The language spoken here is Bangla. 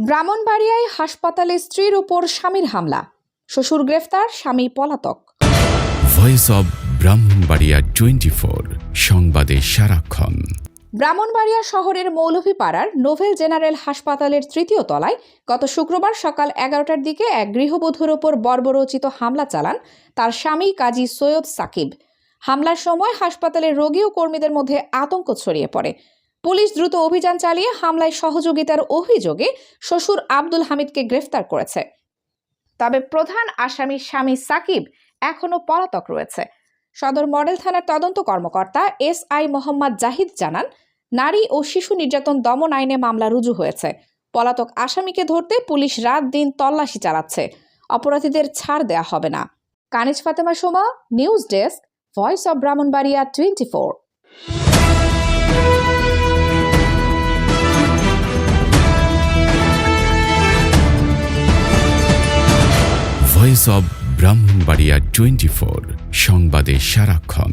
ব্রাহ্মণবাড়িয়ায় হাসপাতালে স্ত্রীর উপর স্বামীর হামলা, শ্বশুর গ্রেফতার, স্বামী পলাতক। ভয়েস অব ব্রাহ্মণবাড়িয়া 24 সংবাদে সারাক্ষণ। ব্রাহ্মণবাড়িয়া শহরের মৌলভীপাড়ার নোভেল জেনারেল হাসপাতালের 3য় তলায় গত শুক্রবার সকাল 11টার দিকে এক গৃহবধূর ওপর বর্বরোচিত হামলা চালান তার স্বামী কাজী সৈয়দ সাকিব। হামলার সময় হাসপাতালের রোগী ও কর্মীদের মধ্যে আতঙ্ক ছড়িয়ে পড়ে। পুলিশ দ্রুত অভিযান চালিয়ে হামলায় সহযোগিতার অভিযোগে শ্বশুর আব্দুল হামিদকে গ্রেফতার করেছে। তবে প্রধান আসামি স্বামী সাকিব এখনও পলাতক রয়েছে। সদর মডেল থানার তদন্ত কর্মকর্তা SI মোহাম্মদ জাহিদ জানান, নারী ও শিশু নির্যাতন দমন আইনে মামলা রুজু হয়েছে। পলাতক আসামিকে ধরতে পুলিশ রাত দিন তল্লাশি চালাচ্ছে। অপরাধীদের ছাড় দেয়া হবে না। Kaniz Fatema Soma, news desk, voice of Brahmanbaria 24। Voice of Brahmanbaria 24 সংবাদে সারাক্ষণ।